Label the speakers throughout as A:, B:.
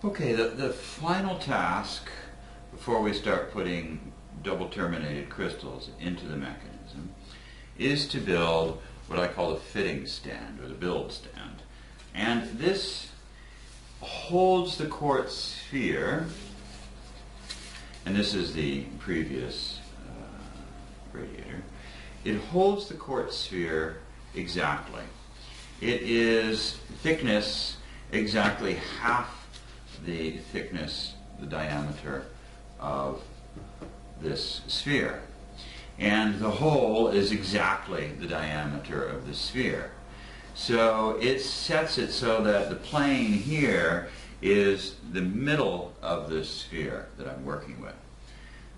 A: Okay, the final task before we start putting double terminated crystals into the mechanism is to build what I call the fitting stand or the build stand. And this holds the quartz sphere, and this is the previous radiator. It holds the quartz sphere exactly. It is thickness exactly half the thickness, the diameter of this sphere. And the hole is exactly the diameter of the sphere. So it sets it so that the plane here is the middle of the sphere that I'm working with.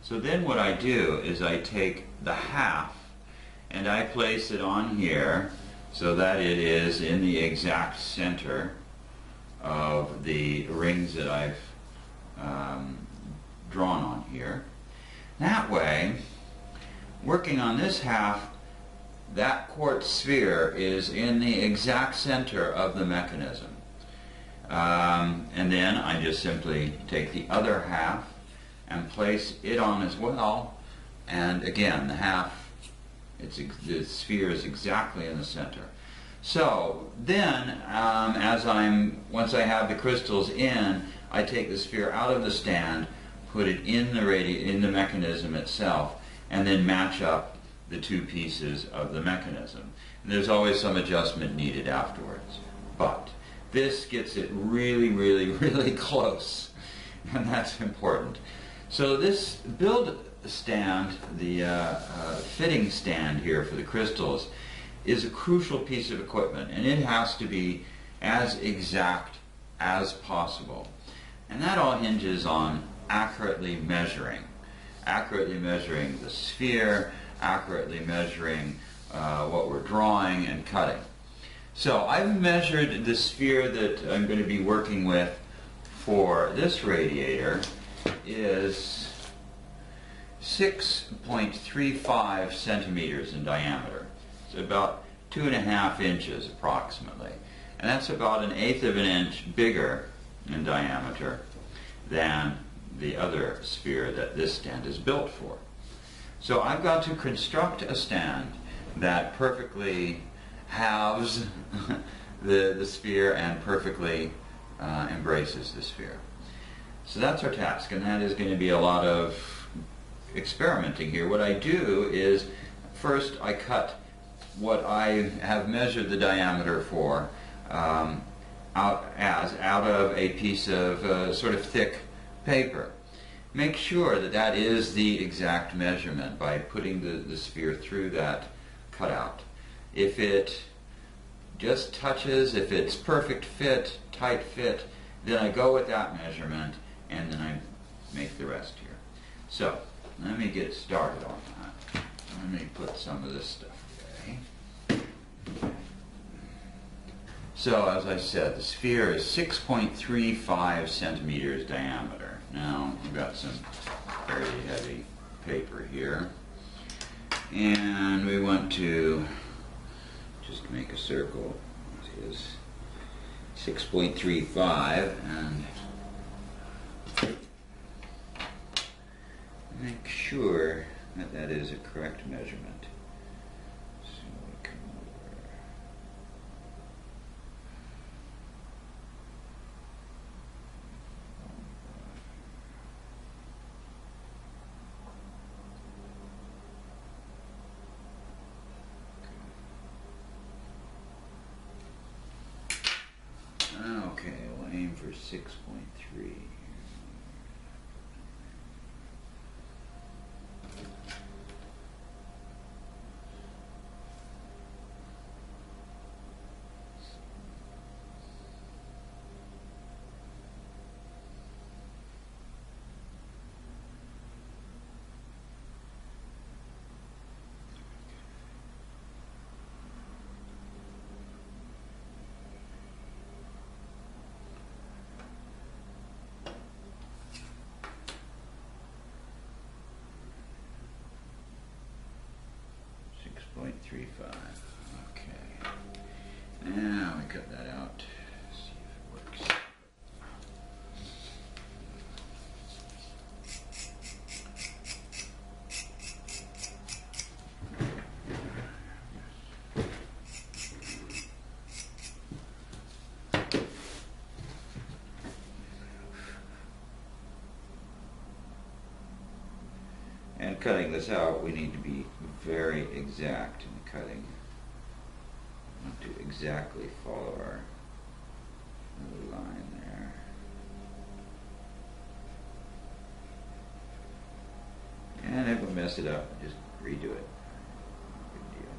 A: So then what I do is I take the half and I place it on here so that it is in the exact center of the rings that I've drawn on here. That way, working on this half, that quartz sphere is in the exact center of the mechanism. And then I just simply take the other half and place it on as well. And again, the half, the sphere is exactly in the center. So then, once I have the crystals in, I take the sphere out of the stand, put it in the mechanism itself, and then match up the two pieces of the mechanism. And there's always some adjustment needed afterwards. But this gets it really, really, really close, and that's important. So this build stand, the fitting stand here for the crystals, is a crucial piece of equipment, and it has to be as exact as possible. And that all hinges on accurately measuring the sphere, accurately measuring what we're drawing and cutting. So I've measured the sphere that I'm going to be working with for this radiator is 6.35 centimeters in diameter. It's about 2.5 inches approximately. And that's about 1/8 of an inch bigger in diameter than the other sphere that this stand is built for. So I've got to construct a stand that perfectly halves the sphere and perfectly embraces the sphere. So that's our task, and that is going to be a lot of experimenting here. What I do is, first I cut what I have measured the diameter for out of a piece of sort of thick paper. Make sure that that is the exact measurement by putting the sphere through that cutout. If it just touches, if it's perfect fit, tight fit, then I go with that measurement and then I make the rest here. So let me get started on that. Let me put some of this stuff away. So as I said, the sphere is 6.35 centimeters diameter. Now I've got some fairly heavy paper here, and we want to just make a circle. It is 6.35, and make sure that that is a correct measurement. So we come over. Okay, we'll aim for 6.3. .35. Okay. Now we cut that out. See if it works. And cutting this out, we need to be very exact in the cutting. We want to exactly follow our little line there. And if we mess it up, just redo it. Good deal.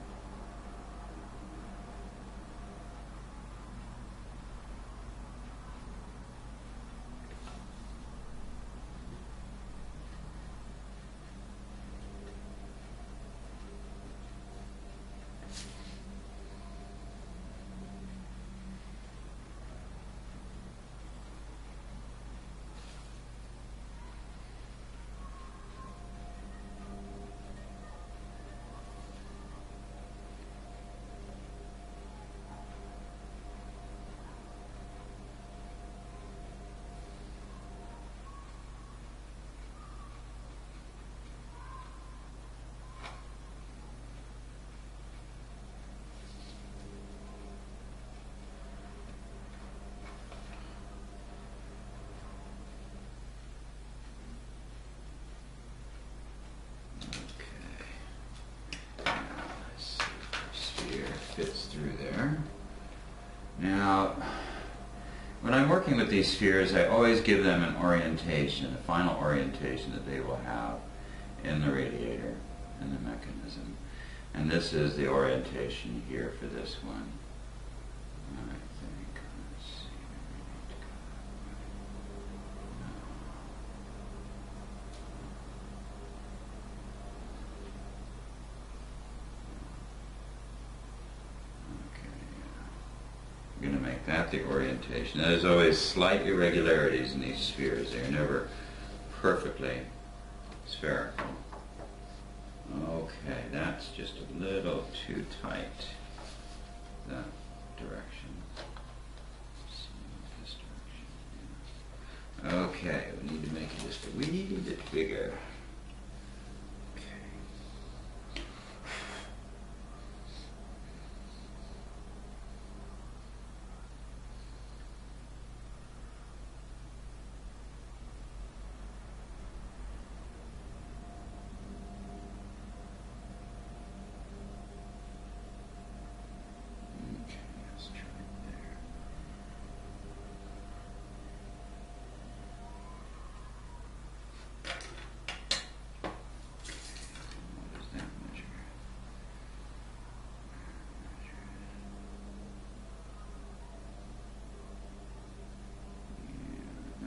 A: Fits through there. Now, when I'm working with these spheres, I always give them an orientation, a final orientation that they will have in the radiator, in the mechanism. And this is the orientation here for this one. I think, let's see, I'm going to make that the orientation. There's always slight irregularities in these spheres. They're never perfectly spherical. Okay, that's just a little too tight, that direction. This direction. Okay, we need to make it just a wee bit bigger.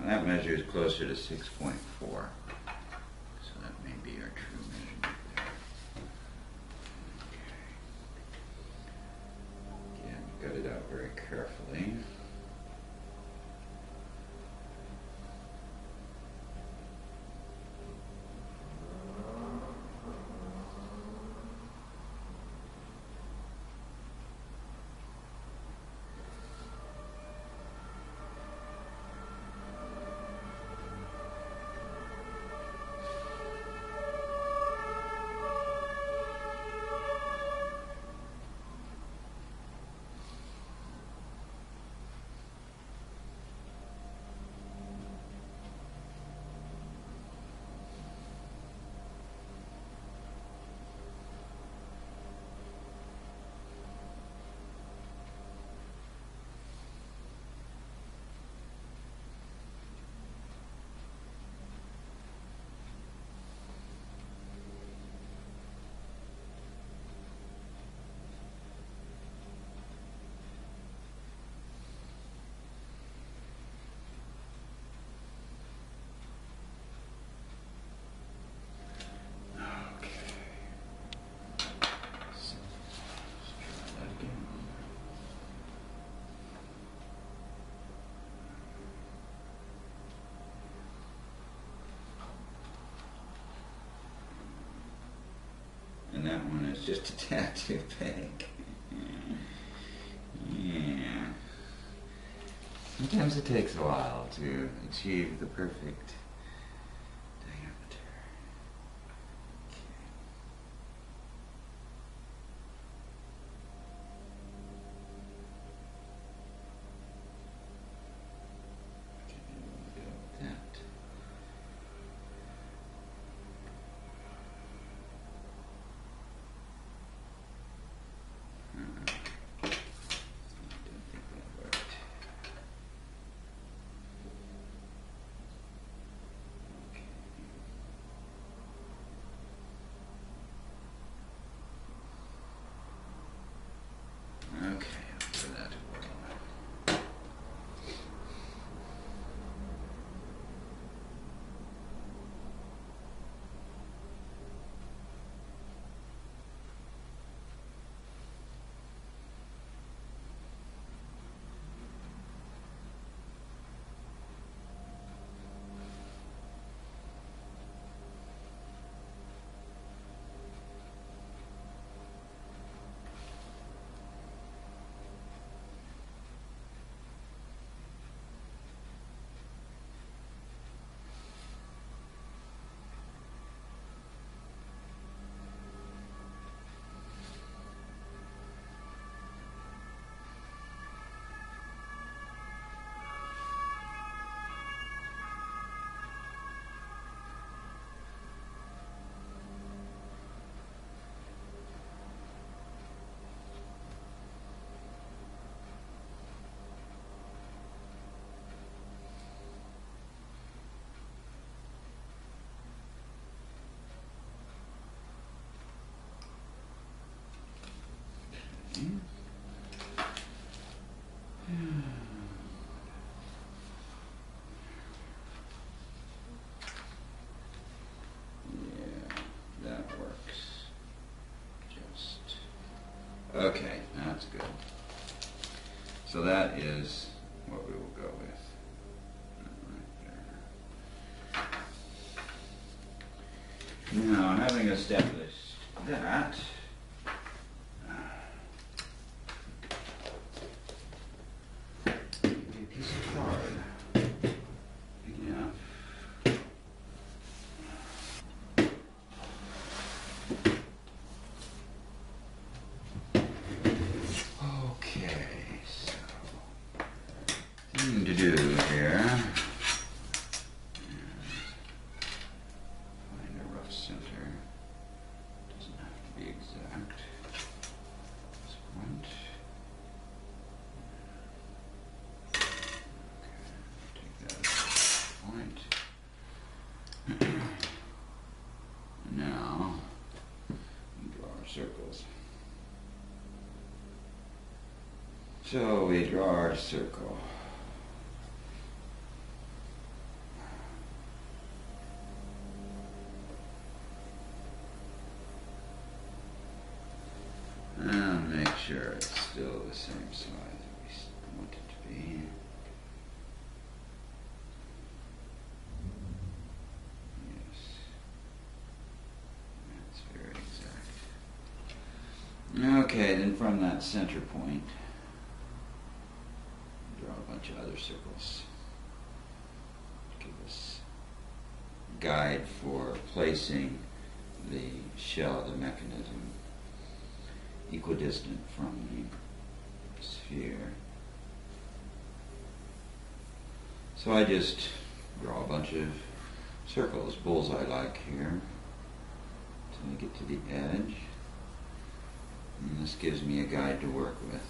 A: That measure is closer to 6.4, so that may be our true measurement there. Okay. Again, got it out very carefully. And that one is just a tad too big. Yeah. Sometimes it takes a while to achieve the perfect diameter. Okay. So that is what we will go with. Right there. Now, having established that, a piece of card big enough. Okay, so thing to do here is find a rough center. Doesn't have to be exact. This point. Okay, take that as a point. Now, draw our circles. So we draw our circle. And make sure it's still the same size that we want it to be. Yes. That's very exact. Okay, then from that center point, draw a bunch of other circles. Give us a guide for placing the shell of the mechanism equidistant from the sphere. So I just draw a bunch of circles, bullseye-like here, until I get to the edge. And this gives me a guide to work with.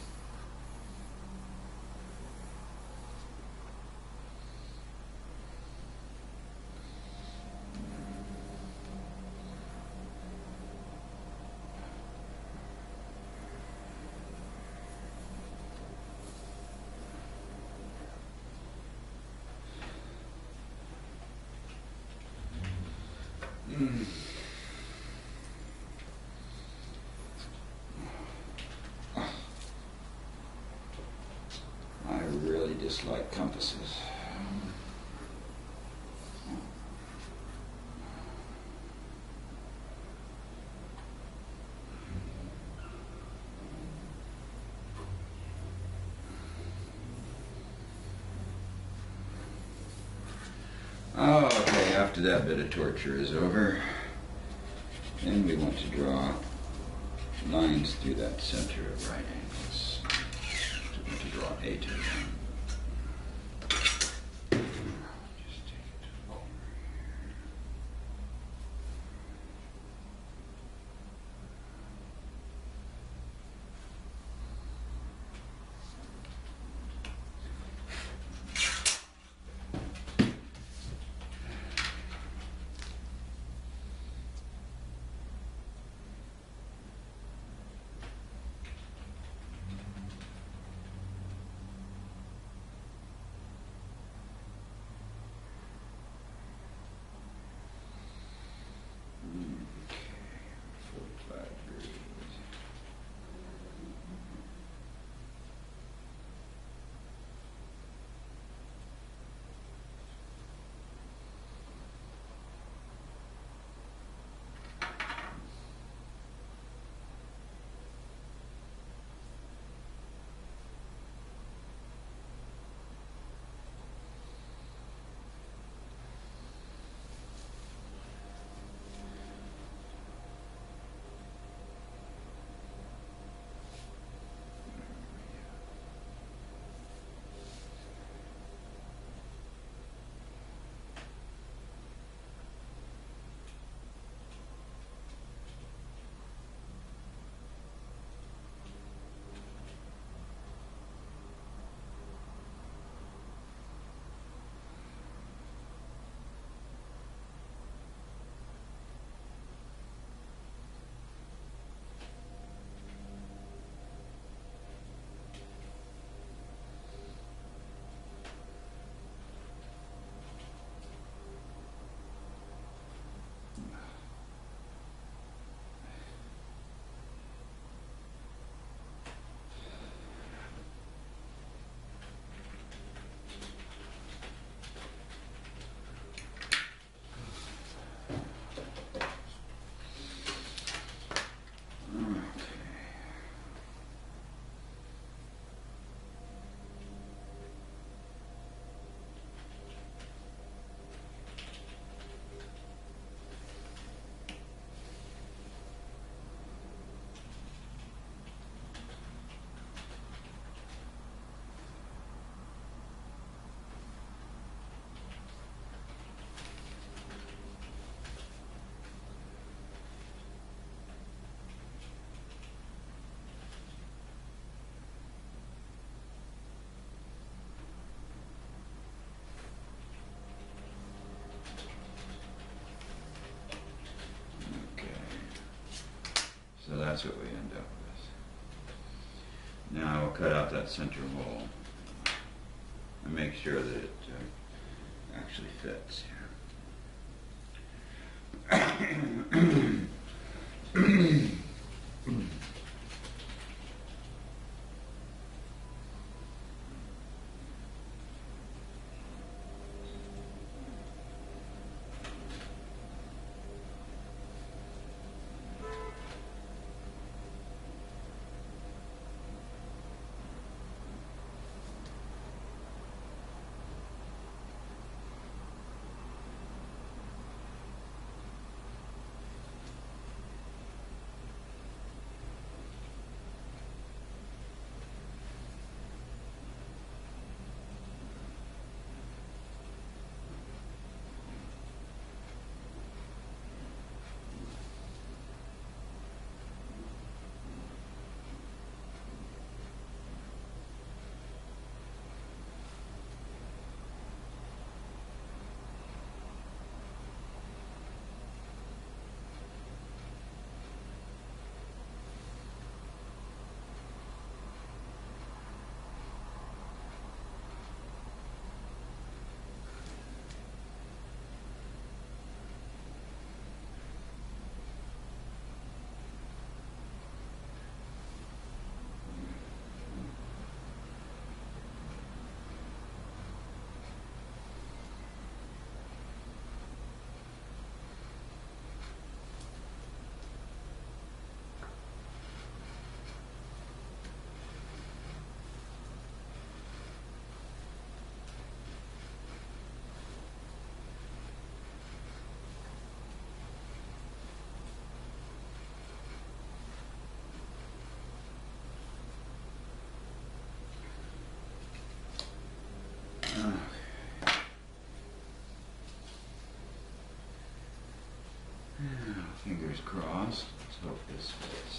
A: I really dislike compasses. Oh, okay, after that bit of torture is over, then we want to draw lines through that center of right angles. So we want to draw a to them. Just take it over that's what we end up with. Now we'll cut out that center hole and make sure that it actually fits here. Fingers crossed. Let's hope this fits.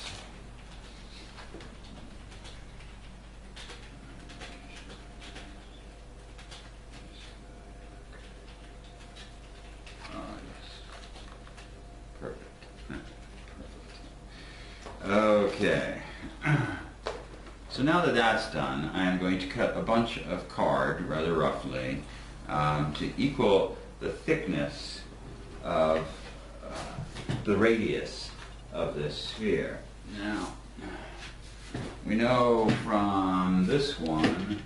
A: Oh, yes. Perfect. Perfect. Okay. So now that that's done, I am going to cut a bunch of card rather roughly to equal the thickness of the radius of this sphere. Now, we know from this one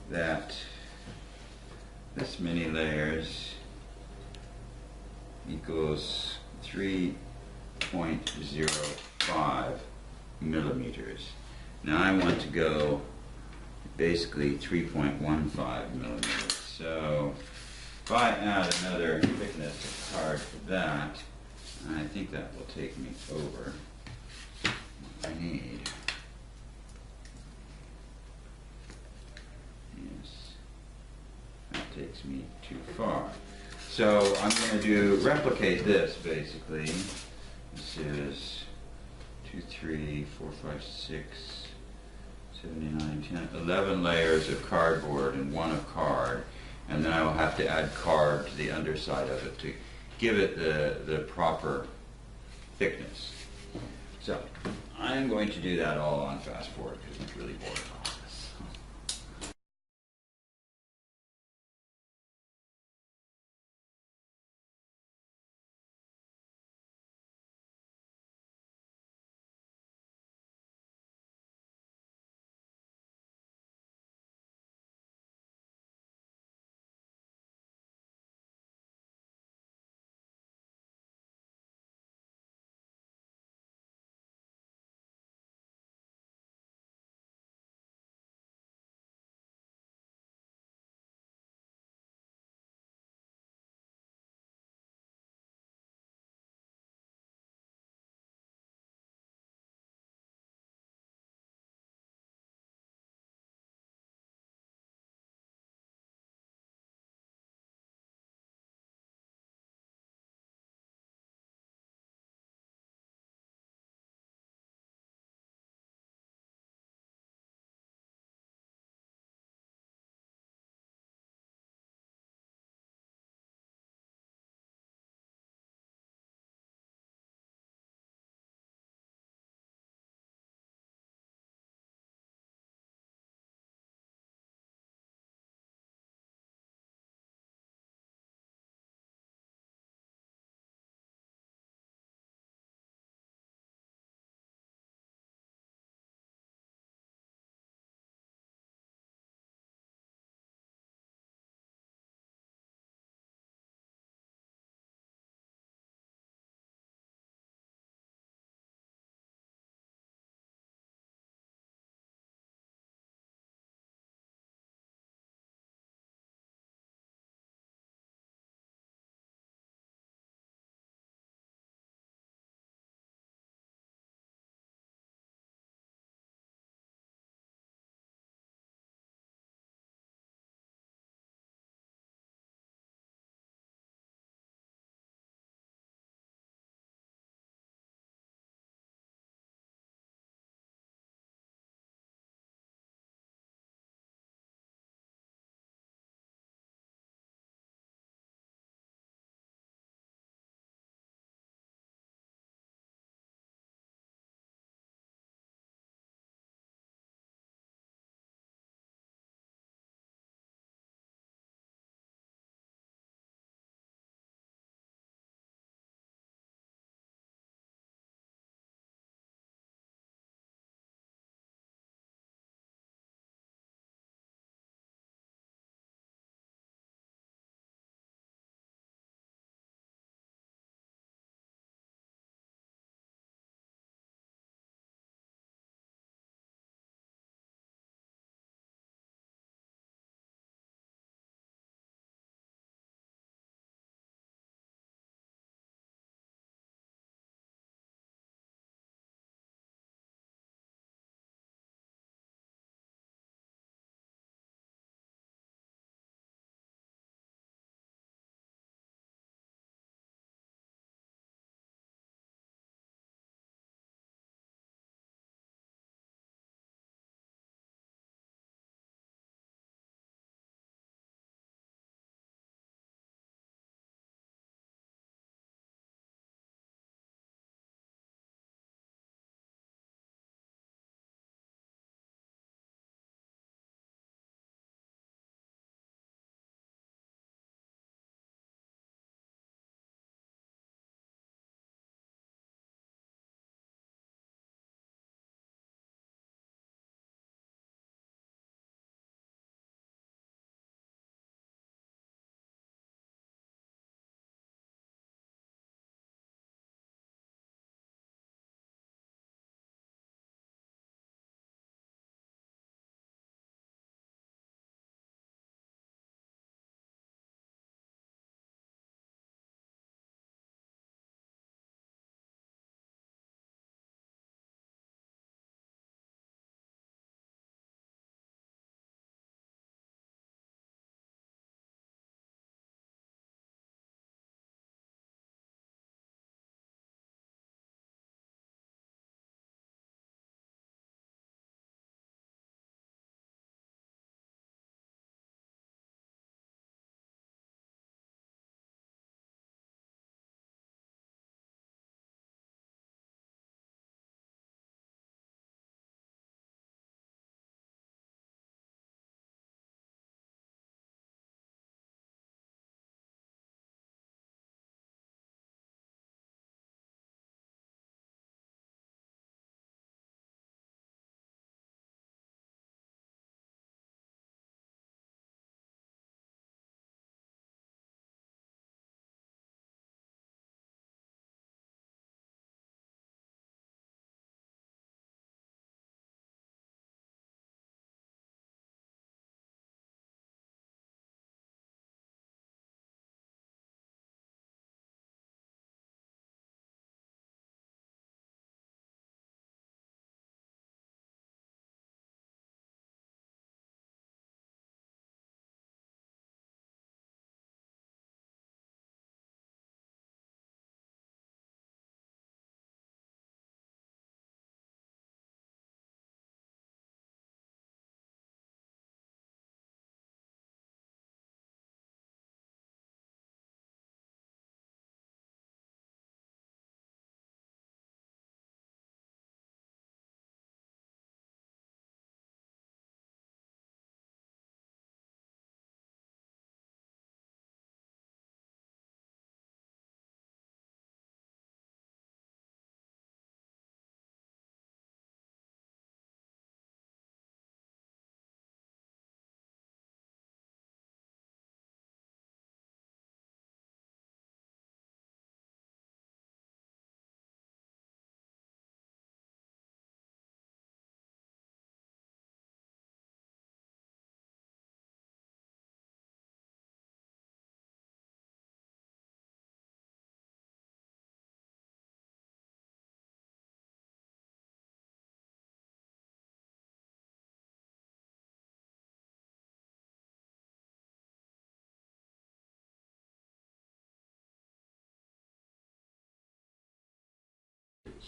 A: that this many layers equals 3.05 millimeters. Now I want to go basically 3.15 millimeters. So if I add another thickness of card for that, I think that will take me over what I need. Yes, that takes me too far. So I'm going to replicate this basically. This is 2, 3, 4, 5, 6, 7, 8, 9, 10, 11 layers of cardboard and one of card. And then I will have to add card to the underside of it to give it the proper thickness. So I'm going to do that all on fast forward because it's really boring.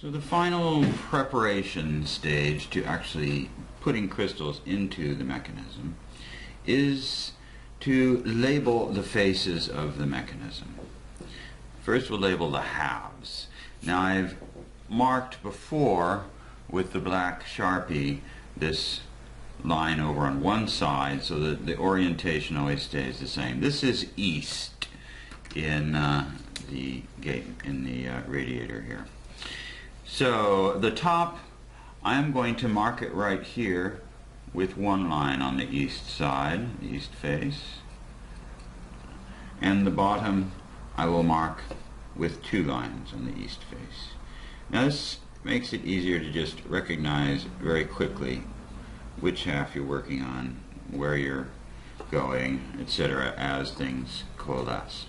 A: So the final preparation stage to actually putting crystals into the mechanism is to label the faces of the mechanism. First we'll label the halves. Now I've marked before with the black Sharpie this line over on one side so that the orientation always stays the same. This is east in the gate, in the radiator here. So the top, I'm going to mark it right here with one line on the east side, the east face. And the bottom I will mark with two lines on the east face. Now this makes it easier to just recognize very quickly which half you're working on, where you're going, etc. as things coalesce.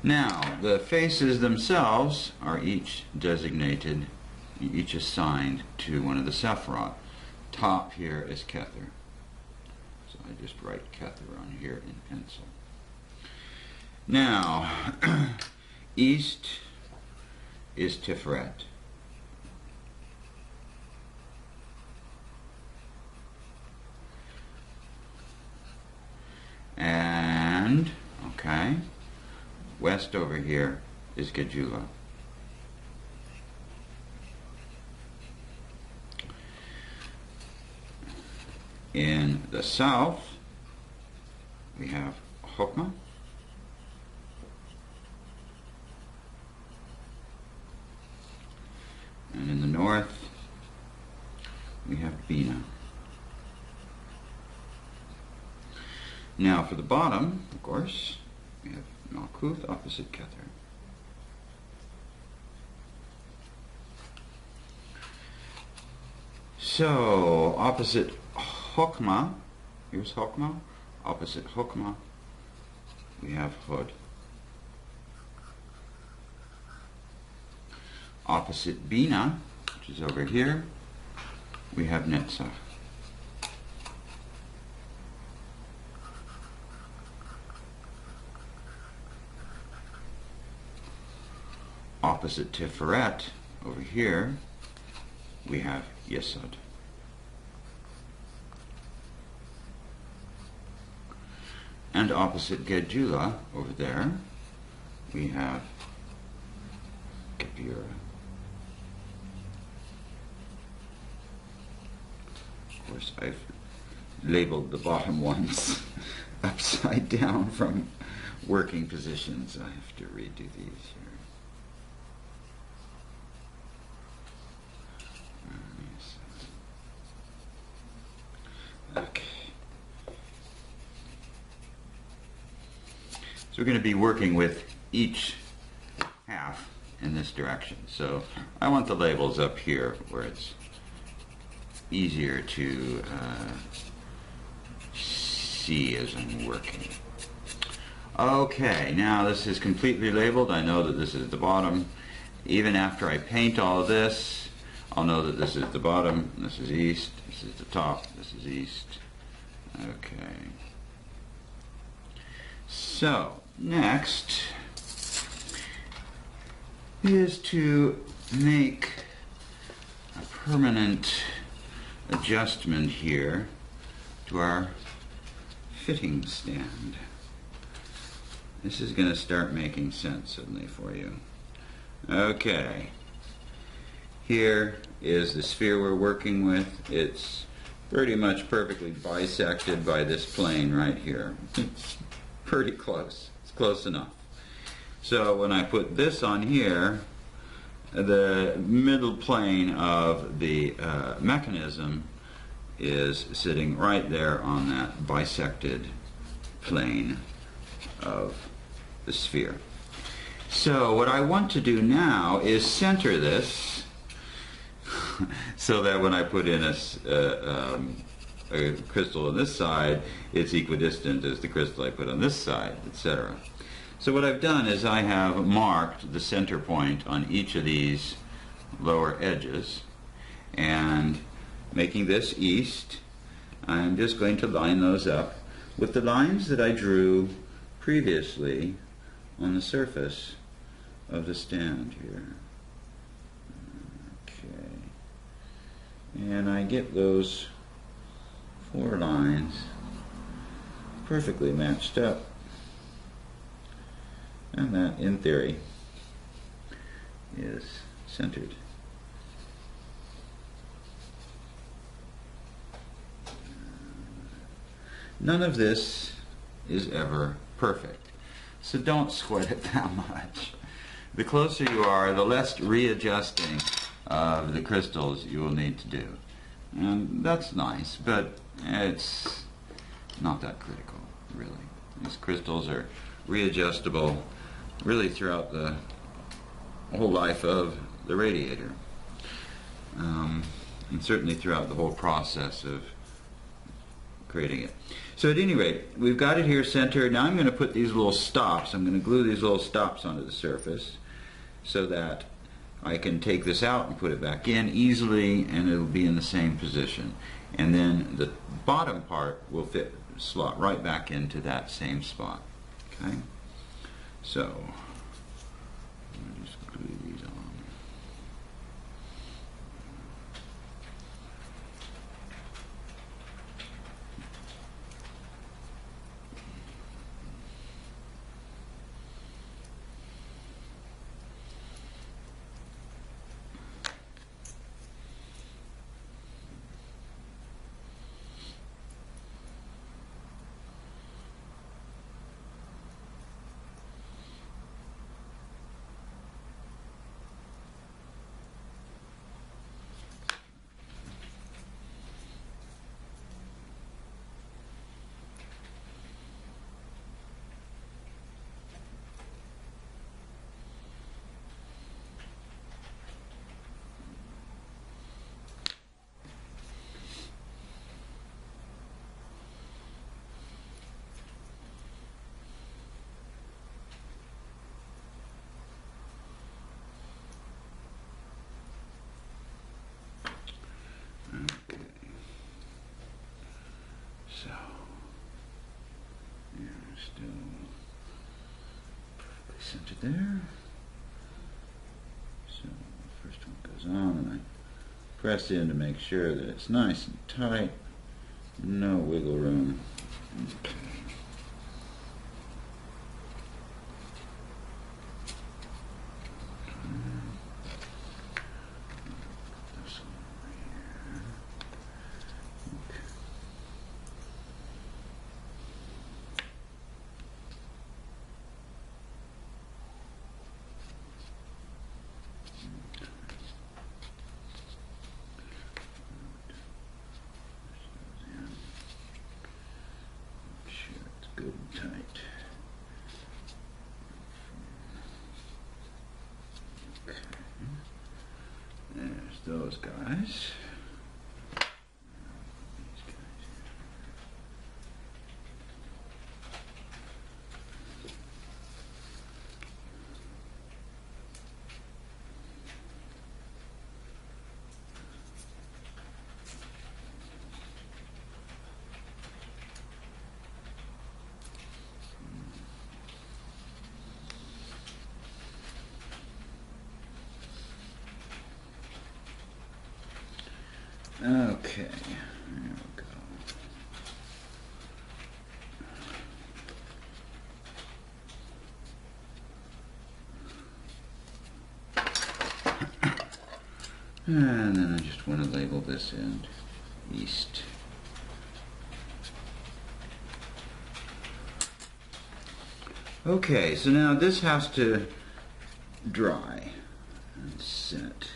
A: Now, the faces themselves are each designated, each assigned to one of the Sephiroth. Top here is Kether. So I just write Kether on here in pencil. Now, east is Tiferet. And, okay, west over here is Gejula. In the south, we have Chokmah. And in the north, we have Bina. Now for the bottom, of course, we have Malkuth opposite Kether. So opposite Chokmah, here's Chokmah, opposite Chokmah, we have Hod. Opposite Bina, which is over here, we have Netzach. Opposite Tiferet, over here, we have Yesod. And opposite Gejula, over there, we have Gepura. Of course, I've labeled the bottom ones upside down from working positions. I have to redo these here. Okay. So we're going to be working with each half in this direction. So I want the labels up here where it's easier to see as I'm working. Okay, now this is completely labeled. I know that this is the bottom. Even after I paint all of this, I'll know that this is the bottom, this is east, this is the top, this is east. Okay. So, next is to make a permanent adjustment here to our fitting stand. This is going to start making sense suddenly for you. Okay. Here is the sphere we're working with. It's pretty much perfectly bisected by this plane right here. It's pretty close. It's close enough. So when I put this on here, the middle plane of the mechanism is sitting right there on that bisected plane of the sphere. So what I want to do now is center this so that when I put in a crystal on this side, it's equidistant as the crystal I put on this side, etc. So what I've done is I have marked the center point on each of these lower edges, and making this east, I'm just going to line those up with the lines that I drew previously on the surface of the stand here. and I get those 4 lines perfectly matched up, and that in theory is centered. None of this is ever perfect, so don't sweat it that much. The closer you are, the less readjusting of the crystals you will need to do. And that's nice, but it's not that critical, really. These crystals are readjustable really throughout the whole life of the radiator. And certainly throughout the whole process of creating it. So at any rate, we've got it here centered. Now I'm going to put these little stops. I'm going to glue these little stops onto the surface so that I can take this out and put it back in easily, and it'll be in the same position. And then the bottom part will slot right back into that same spot. Okay? So, I'll just glue these on. So, yeah, still perfectly centered there. So, the first one goes on, and I press in to make sure that it's nice and tight, no wiggle room. Okay. Good and tight. Okay. There's those guys. These guys here. Okay, there we go. And then I just want to label this end east. Okay, so now this has to dry and set.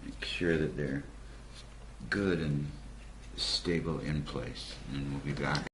A: Make sure that they're good and stable in place, and we'll be back